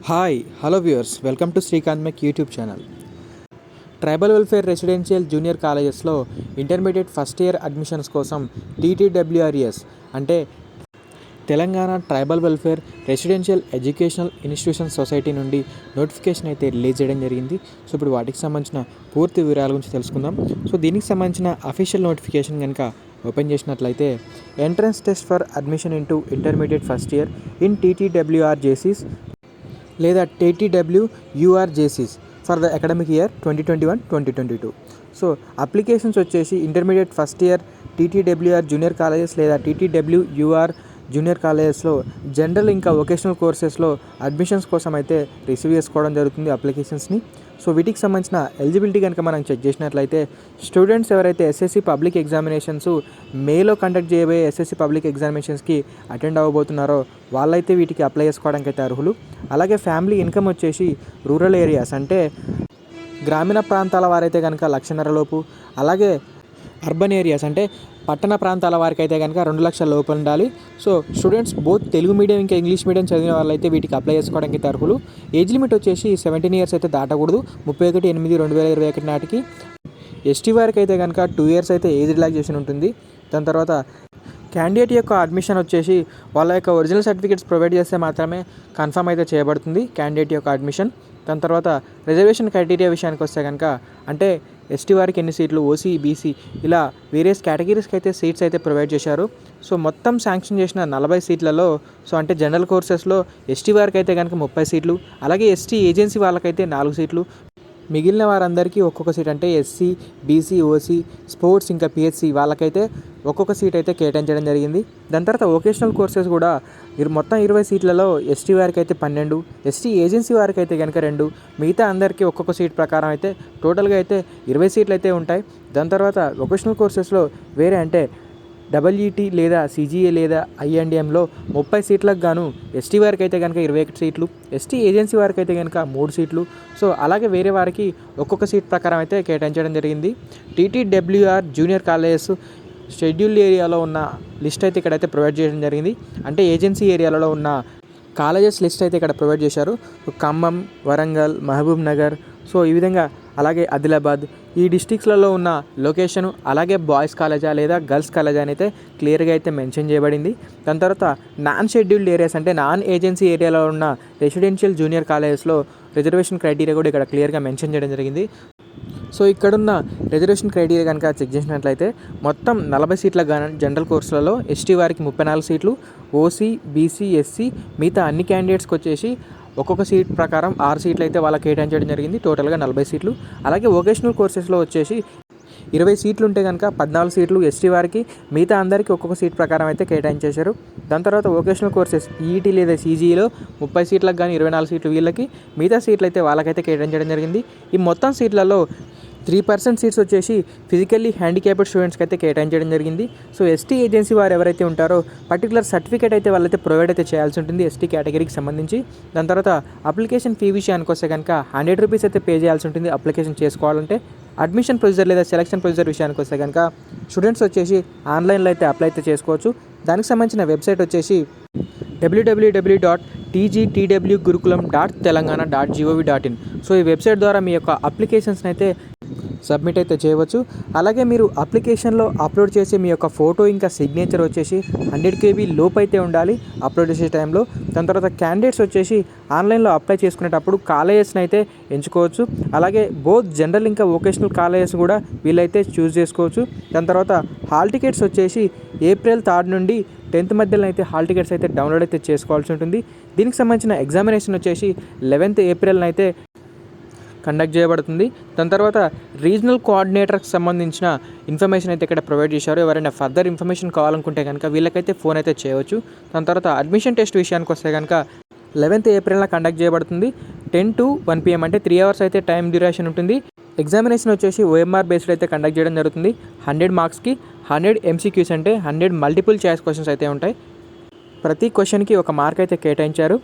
Hi hello viewers, welcome to Srikanth mech YouTube channel. Tribal welfare residential junior కాలేజెస్లో intermediate first year admissions కోసం టీటీడబ్ల్యూఆర్ఎస్ అంటే Telangana tribal welfare residential educational institution society నుండి notification అయితే release చేయడం జరిగింది. So ఇప్పుడు వాటికి సంబంధించిన పూర్తి వివరాల గురించి తెలుసుకుందాం. సో దీనికి సంబంధించిన అఫీషియల్ నోటిఫికేషన్ కనుక ఓపెన్ చేసినట్లయితే entrance test for admission into intermediate first year in టీటీడబ్ల్యూఆర్జేసీస్ లేదా టీటీడబ్ల్యూఆర్జేసీస్ for the academic year 2021-2022. So applications వచ్చేసి intermediate first year TTWR junior colleges లేదా టీటీడబ్ల్యూఆర్ జూనియర్ కాలేజెస్లో జనరల్ ఇంకా వొకేషనల్ కోర్సెస్లో అడ్మిషన్స్ కోసం అయితే రిసీవ్ చేసుకోవడం జరుగుతుంది అప్లికేషన్స్ని. సో వీటికి సంబంధించిన ఎలిజిబిలిటీ కనుక మనం చెక్ చేసినట్లయితే స్టూడెంట్స్ ఎవరైతే ఎస్ఎస్సి పబ్లిక్ ఎగ్జామినేషన్స్ మేలో కండక్ట్ చేయబోయే ఎస్ఎస్సి పబ్లిక్ ఎగ్జామినేషన్స్కి అటెండ్ అవ్వబోతున్నారో వాళ్ళైతే వీటికి అప్లై చేసుకోవడానికి అయితే అర్హులు. అలాగే ఫ్యామిలీ ఇన్కమ్ వచ్చేసి రూరల్ ఏరియాస్ అంటే గ్రామీణ ప్రాంతాల వారైతే కనుక 1,50,000 లోపు, అలాగే అర్బన్ ఏరియాస్ అంటే పట్టణ ప్రాంతాల వారికి అయితే కనుక 2,00,000 లోపు ఉండాలి. So students both Telugu medium ఇంకా ఇంగ్లీష్ మీడియం చదివిన వాళ్ళైతే వీటికి అప్లై చేసుకోవడానికి అయితే అర్హులు. ఏజ్ లిమిట్ వచ్చేసి 17 ఇయర్స్ అయితే దాటకూడదు. 31/8/2021 నాటికి. ఎస్టీ వారికి అయితే కనుక 2 ఇయర్స్ అయితే ఏజ్ రిలాక్సేషన్ ఉంటుంది. దాని తర్వాత క్యాండిడేట్ యొక్క అడ్మిషన్ వచ్చేసి వాళ్ళ యొక్క ఒరిజినల్ సర్టిఫికేట్స్ ప్రొవైడ్ చేస్తే మాత్రమే కన్ఫర్మ్ అయితే చేయబడుతుంది క్యాండిడేట్ యొక్క అడ్మిషన్. దాని తర్వాత రిజర్వేషన్ క్రైటీరియా విషయానికి వస్తే కనుక అంటే ఎస్టీ వారికి ఎన్ని సీట్లు, ఓసీ, బీసీ ఇలా వేరియస్ కేటగిరీస్కి అయితే సీట్స్ అయితే ప్రొవైడ్ చేశారు. సో మొత్తం శాంక్షన్ చేసిన 40 సీట్లలో అంటే జనరల్ కోర్సెస్లో ఎస్టీ వారికి అయితే కనుక 30 సీట్లు, అలాగే ఎస్టీ ఏజెన్సీ వాళ్ళకైతే 4 సీట్లు, మిగిలిన వారందరికీ ఒక్కొక్క సీట్ అంటే ఎస్సీ, బీసీ, ఓసీ, స్పోర్ట్స్ ఇంకా పిహెచ్సి వాళ్ళకైతే ఒక్కొక్క సీట్ అయితే కేటాయించడం జరిగింది. దాని తర్వాత వొకేషనల్ కోర్సెస్ కూడా మొత్తం 20 సీట్లలో ఎస్టీ వారికి అయితే 12, ఎస్టీ ఏజెన్సీ వారికి అయితే కనుక 2, మిగతా అందరికీ ఒక్కొక్క సీట్ ప్రకారం అయితే టోటల్గా అయితే 20 సీట్లు అయితే ఉంటాయి. దాని తర్వాత వొకేషనల్ కోర్సెస్లో వేరే అంటే డబ్ల్యూఈటీ లేదా సిజిఏ లేదా ఐఎన్డిఎంలో 30 సీట్లకు గాను ఎస్టీ వారికి అయితే కనుక 21 సీట్లు, ఎస్టీ ఏజెన్సీ వారికి అయితే కనుక 3 సీట్లు. సో అలాగే వేరే వారికి ఒక్కొక్క సీట్ ప్రకారం అయితే కేటాయించడం జరిగింది. టీటీడబ్ల్యూఆర్ జూనియర్ కాలేజెస్ షెడ్యూల్ ఏరియాలో ఉన్న లిస్ట్ అయితే ఇక్కడైతే ప్రొవైడ్ చేయడం జరిగింది. అంటే ఏజెన్సీ ఏరియాలలో ఉన్న కాలేజెస్ లిస్ట్ అయితే ఇక్కడ ప్రొవైడ్ చేశారు. ఖమ్మం, వరంగల్, మహబూబ్ నగర్, సో ఈ విధంగా అలాగే ఆదిలాబాద్ ఈ డిస్ట్రిక్ట్స్లలో ఉన్న లొకేషను, అలాగే బాయ్స్ కాలేజా లేదా గర్ల్స్ కాలేజా అని అయితే క్లియర్గా అయితే మెన్షన్ చేయబడింది. దాని తర్వాత నాన్ షెడ్యూల్డ్ ఏరియాస్ అంటే నాన్ ఏజెన్సీ ఏరియాలో ఉన్న రెసిడెన్షియల్ జూనియర్ కాలేజెస్లో రిజర్వేషన్ క్రైటీరియా కూడా ఇక్కడ క్లియర్గా మెన్షన్ చేయడం జరిగింది. సో ఇక్కడున్న రిజర్వేషన్ క్రైటీరియా కనుక చెక్ చేసినట్లయితే మొత్తం 40 సీట్ల జనరల్ కోర్సులలో ఎస్టీ వారికి 34 సీట్లు, ఓసీ, బీసీ, ఎస్సీ మిగతా అన్ని క్యాండిడేట్స్కి వచ్చేసి ఒక్కొక్క సీట్ ప్రకారం 6 సీట్లు అయితే వాళ్ళకి కేటాయించడం జరిగింది. టోటల్గా 40 సీట్లు. అలాగే వొకేషనల్ కోర్సెస్లో వచ్చేసి 20 సీట్లు ఉంటే కనుక 14 సీట్లు ఎస్టీ వారికి, మిగతా అందరికీ ఒక్కొక్క సీట్ ప్రకారం అయితే కేటాయించేశారు. దాని తర్వాత వొకేషనల్ కోర్సెస్ ఈఈటీ లేదా సీజీఈలో 30 సీట్లకు కానీ 24 సీట్లు వీళ్ళకి, మిగతా సీట్లు అయితే వాళ్ళకైతే కేటాయించడం జరిగింది. ఈ మొత్తం సీట్లలో 3% సీట్స్ వచ్చేసి ఫిజికల్లీ హ్యాండిక్యాప్డ్ స్టూడెంట్స్కి అయితే కేటాయించడం జరిగింది. సో ఎస్టీ ఏజెన్సీ వారు ఎవరైతే ఉంటారో పర్టికులర్ సర్టిఫికేట్ అయితే వాళ్ళైతే ప్రొవైడ్ అయితే చేయాల్సి ఉంటుంది ఎస్టీ కేటగిరీకి సంబంధించి. దాని తర్వాత అప్లికేషన్ ఫీ విషయానికి వస్తే కనుక 100 రూపీస్ అయితే పే చేయాల్సి ఉంటుంది అప్లికేషన్ చేసుకోవాలంటే. అడ్మిషన్ ప్రొసీజర్ లేదా సెలక్షన్ ప్రొసీజర్ విషయానికి వస్తే కనుక స్టూడెంట్స్ వచ్చేసి ఆన్లైన్లో అయితే అప్లై అయితే చేసుకోవచ్చు. దానికి సంబంధించిన వెబ్సైట్ వచ్చేసి www.tgtwgurukulam.telangana.gov.in. సో ఈ వెబ్సైట్ ద్వారా మీ యొక్క అప్లికేషన్స్ని అయితే సబ్మిట్ అయితే చేయవచ్చు. అలాగే మీరు అప్లికేషన్లో అప్లోడ్ చేసే మీ యొక్క ఫోటో ఇంకా సిగ్నేచర్ వచ్చేసి 100 KB లోపు అయితే ఉండాలి అప్లోడ్ చేసే టైంలో. దాని తర్వాత క్యాండిడేట్స్ వచ్చేసి ఆన్లైన్లో అప్లై చేసుకునేటప్పుడు కాలేజెస్ని అయితే ఎంచుకోవచ్చు. అలాగే బోత్ జనరల్ ఇంకా వొకేషనల్ కాలేజెస్ కూడా వీళ్ళైతే చూస్ చేసుకోవచ్చు. దాని తర్వాత హాల్ టికెట్స్ వచ్చేసి April 3 నుండి 10th మధ్యలో అయితే హాల్ టికెట్స్ అయితే డౌన్లోడ్ అయితే చేసుకోవాల్సి ఉంటుంది. దీనికి సంబంధించిన ఎగ్జామినేషన్ వచ్చేసి 11th April అయితే కండక్ట్ చేయబడుతుంది. దాని తర్వాత రీజనల్ కోఆర్డినేటర్కి సంబంధించిన ఇన్ఫర్మేషన్ అయితే ఇక్కడ ప్రొవైడ్ చేశారు. ఎవరైనా ఫర్దర్ ఇన్ఫర్మేషన్ కావాలనుకుంటే కనుక వీళ్ళకైతే ఫోన్ అయితే చేయవచ్చు. దాని తర్వాత అడ్మిషన్ టెస్ట్ విషయానికి వస్తే కనుక 11th April కండక్ట్ చేయబడుతుంది. 10 to 1 PM అంటే 3 hours అయితే టైం డ్యూరేషన్ ఉంటుంది. ఎగ్జామినేషన్ వచ్చేసి OMR బేస్డ్ అయితే కండక్ట్ చేయడం జరుగుతుంది. 100 మార్క్స్కి 100 MCQs అంటే 100 మల్టిపుల్ చాయిస్ క్వశ్చన్స్ అయితే ఉంటాయి. ప్రతి క్వశ్చన్కి ఒక మార్క్ అయితే కేటాయించారు.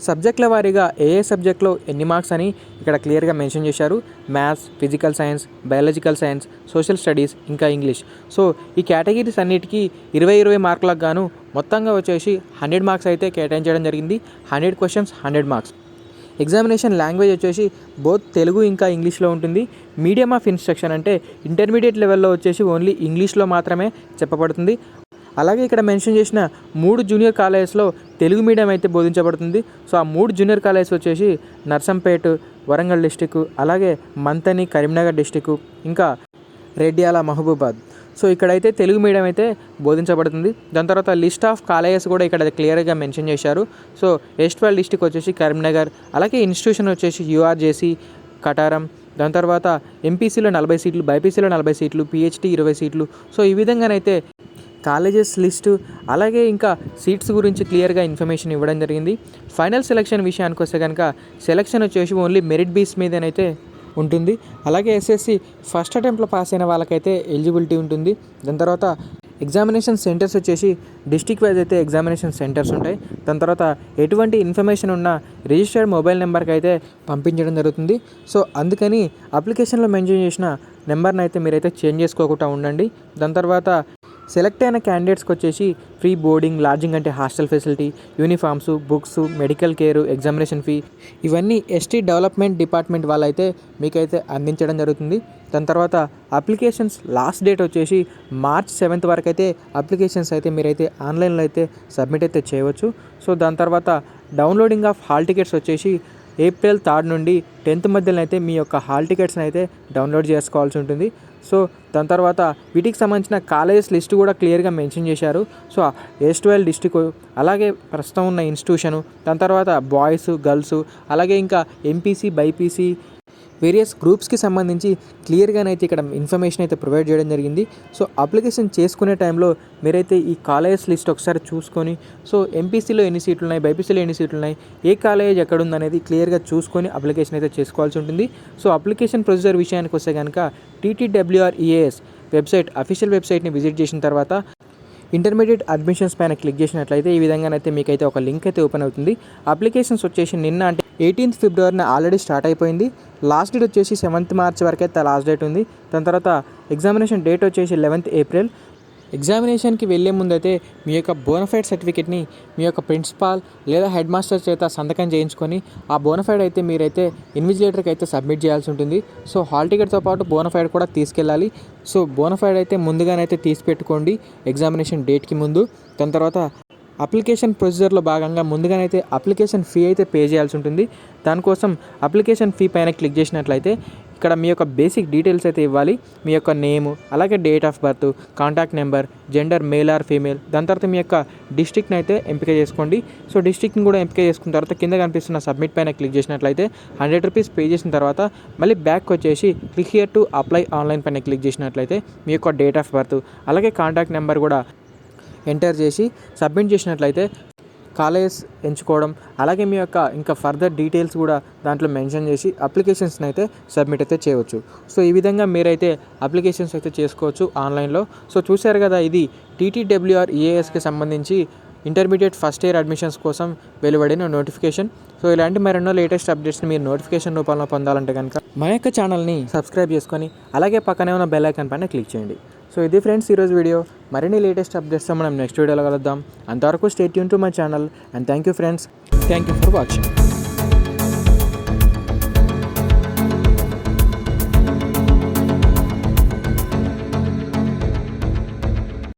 సబ్జెక్టుల వారీగా ఏ సబ్జెక్ట్లో ఎన్ని మార్క్స్ అని ఇక్కడ క్లియర్గా మెన్షన్ చేశారు. Maths, physical science, biological science, social studies ఇంకా ఇంగ్లీష్. సో ఈ కేటగిరీస్ అన్నిటికీ 20 మార్కులకు గాను మొత్తంగా వచ్చేసి 100 మార్క్స్ అయితే కేటాయించడం జరిగింది. 100 క్వశ్చన్స్ 100 మార్క్స్. ఎగ్జామినేషన్ లాంగ్వేజ్ వచ్చేసి బోత్ తెలుగు ఇంకా ఇంగ్లీష్లో ఉంటుంది. మీడియం ఆఫ్ ఇన్స్ట్రక్షన్ అంటే ఇంటర్మీడియట్ లెవెల్లో వచ్చేసి ఓన్లీ ఇంగ్లీష్లో మాత్రమే చెప్పబడుతుంది. అలాగే ఇక్కడ మెన్షన్ చేసిన 3 జూనియర్ కాలేజెస్లో తెలుగు మీడియం అయితే బోధించబడుతుంది. సో ఆ 3 జూనియర్ కాలేజెస్ వచ్చేసి నర్సంపేట్ వరంగల్ డిస్టిక్, అలాగే మంతని కరీంనగర్ డిస్టిక్, ఇంకా రెడ్యాల మహబూబాద్. సో ఇక్కడైతే తెలుగు మీడియం అయితే బోధించబడుతుంది. దాని తర్వాత లిస్ట్ ఆఫ్ కాలేజెస్ కూడా ఇక్కడ క్లియర్గా మెన్షన్ చేశారు. సో S12 డిస్టిక్ వచ్చేసి కరీంనగర్, అలాగే ఇన్స్టిట్యూషన్ వచ్చేసి URJC కటారం. దాని తర్వాత ఎంపీసీలో 40 సీట్లు, బైపీసీలో 40 సీట్లు, PhD 20 సీట్లు. సో ఈ విధంగానైతే కాలేజెస్ లిస్టు అలాగే ఇంకా సీట్స్ గురించి క్లియర్గా ఇన్ఫర్మేషన్ ఇవ్వడం జరిగింది. ఫైనల్ సెలక్షన్ విషయానికి వస్తే కనుక సెలక్షన్ వచ్చేసి ఓన్లీ మెరిట్ బేస్ మీదనైతే ఉంటుంది. అలాగే SSC ఫస్ట్ అటెంప్ట్లో పాస్ అయిన వాళ్ళకైతే ఎలిజిబిలిటీ ఉంటుంది. దాని తర్వాత ఎగ్జామినేషన్ సెంటర్స్ వచ్చేసి డిస్టిక్ వైజ్ అయితే ఎగ్జామినేషన్ సెంటర్స్ ఉంటాయి. దాని తర్వాత ఎటువంటి ఇన్ఫర్మేషన్ ఉన్న రిజిస్టర్డ్ మొబైల్ నెంబర్కి అయితే పంపించడం జరుగుతుంది. సో అందుకని అప్లికేషన్లో మెన్షన్ చేసిన నెంబర్ని అయితే మీరైతే చేంజ్ చేసుకోకుండా ఉండండి. దాని తర్వాత సెలెక్ట్ అయిన క్యాండిడేట్స్కి వచ్చేసి ఫ్రీ బోర్డింగ్, లాడ్జింగ్ అంటే hostel facility, uniforms, books, medical care, examination fee ఇవన్నీ ST డెవలప్మెంట్ డిపార్ట్మెంట్ వాళ్ళైతే మీకైతే అందించడం జరుగుతుంది. దాని తర్వాత అప్లికేషన్స్ లాస్ట్ డేట్ వచ్చేసి March 7th వరకు అయితే అప్లికేషన్స్ అయితే మీరైతే ఆన్లైన్లో అయితే సబ్మిట్ అయితే చేయవచ్చు. సో దాని తర్వాత డౌన్లోడింగ్ ఆఫ్ హాల్ టికెట్స్ వచ్చేసి April 3rd నుండి 10th మధ్యలో అయితే మీ యొక్క హాల్ టికెట్స్ని అయితే డౌన్లోడ్ చేసుకోవాల్సి ఉంటుంది. సో దాని తర్వాత వీటికి సంబంధించిన కాలేజెస్ లిస్ట్ కూడా క్లియర్గా మెన్షన్ చేశారు. సో S12 డిస్టిక్, అలాగే ప్రస్తుతం ఉన్న ఇన్స్టిట్యూషను, దాని తర్వాత బాయ్స్, గర్ల్స్, అలాగే ఇంకా ఎంపీసీ, బైపీసీ వేరియస్ గ్రూప్స్కి సంబంధించి క్లియర్గానైతే ఇక్కడ ఇన్ఫర్మేషన్ అయితే ప్రొవైడ్ చేయడం జరిగింది. సో అప్లికేషన్ చేసుకునే టైంలో మీరైతే ఈ కాలేజెస్ లిస్ట్ ఒకసారి చూసుకొని, సో ఎంపీసీలో ఎన్ని సీట్లు ఉన్నాయి, బైపీసీలో ఎన్ని సీట్లు ఉన్నాయి, ఏ కాలేజ్ ఎక్కడ ఉందనేది క్లియర్గా చూసుకొని అప్లికేషన్ అయితే చేసుకోవాల్సి ఉంటుంది. సో అప్లికేషన్ ప్రొసీజర్ విషయానికి వస్తే కనుక TTWR-EAS వెబ్సైట్, అఫీషియల్ వెబ్సైట్ని విజిట్ చేసిన తర్వాత ఇంటర్మీడియట్ అడ్మిషన్స్ పైన క్లిక్ చేసినట్లయితే ఈ విధంగానైతే మీకైతే ఒక లింక్ అయితే ఓపెన్ అవుతుంది. అప్లికేషన్స్ వచ్చేసి నిన్న అంటే 18th February ఆల్రెడీ స్టార్ట్ అయిపోయింది. లాస్ట్ డేట్ వచ్చేసి 7th March వరకు అయితే లాస్ట్ డేట్ ఉంది. దాని తర్వాత ఎగ్జామినేషన్ డేట్ వచ్చేసి 11th April. ఎగ్జామినేషన్కి వెళ్ళే ముందైతే మీ యొక్క బోనఫైడ్ సర్టిఫికేట్ని మీ యొక్క ప్రిన్సిపాల్ లేదా హెడ్ మాస్టర్ చేత సంతకం చేయించుకొని ఆ బోనఫైడ్ అయితే మీరైతే ఇన్విజిలేటర్కి అయితే సబ్మిట్ చేయాల్సి ఉంటుంది. సో హాల్ టికెట్తో పాటు బోనఫైడ్ కూడా తీసుకెళ్ళాలి. సో బోనఫైడ్ అయితే ముందుగానైతే తీసి పెట్టుకోండి ఎగ్జామినేషన్ డేట్కి ముందు. దాని తర్వాత అప్లికేషన్ ప్రొసీజర్లో భాగంగా ముందుగానైతే అప్లికేషన్ ఫీ అయితే పే చేయాల్సి ఉంటుంది. దానికోసం అప్లికేషన్ ఫీ పైన క్లిక్ చేసినట్లయితే ఇక్కడ మీ యొక్క బేసిక్ డీటెయిల్స్ అయితే ఇవ్వాలి. మీ యొక్క నేము, అలాగే date of birth, contact number, gender male or female. దాని తర్వాత మీ యొక్క డిస్ట్రిక్ట్ని అయితే ఎంపిక చేసుకోండి. సో డిస్ట్రిక్ట్ని కూడా ఎంపిక చేసుకున్న తర్వాత కింద కనిపిస్తున్న సబ్మిట్ పైన క్లిక్ చేసినట్లయితే ₹100 పే చేసిన తర్వాత మళ్ళీ బ్యాక్ వచ్చేసి click here to apply online పైన క్లిక్ చేసినట్లయితే మీ యొక్క డేట్ ఆఫ్ బర్త్, అలాగే కాంటాక్ట్ నెంబర్ కూడా ఎంటర్ చేసి సబ్మిట్ చేసినట్లయితే కాలేజెస్ ఎంచుకోవడం, అలాగే మీ యొక్క ఇంకా ఫర్దర్ డీటెయిల్స్ కూడా దాంట్లో మెన్షన్ చేసి అప్లికేషన్స్ని అయితే సబ్మిట్ అయితే చేయవచ్చు. సో ఈ విధంగా మీరైతే అప్లికేషన్స్ అయితే చేసుకోవచ్చు ఆన్లైన్లో. సో చూశారు కదా, ఇది TTWR-EASకి సంబంధించి ఇంటర్మీడియట్ ఫస్ట్ ఇయర్ అడ్మిషన్స్ కోసం వెలువడిన నోటిఫికేషన్. సో ఇలాంటి మరెన్నో లేటెస్ట్ అప్డేట్స్ని మీరు నోటిఫికేషన్ రూపంలో పొందాలంటే కనుక మన యొక్క ఛానల్ని సబ్స్క్రైబ్ చేసుకొని అలాగే పక్కనే ఉన్న బెల్ ఐకాన్ పైన క్లిక్ చేయండి. సో ఇది ఫ్రెండ్స్ ఈరోజు వీడియో. మరిన్ని లేటెస్ట్ అప్డేట్స్తో మనం నెక్స్ట్ వీడియోలో కలుద్దాం. అంతవరకు stay tune to my channel and thank you friends. Thank you for watching.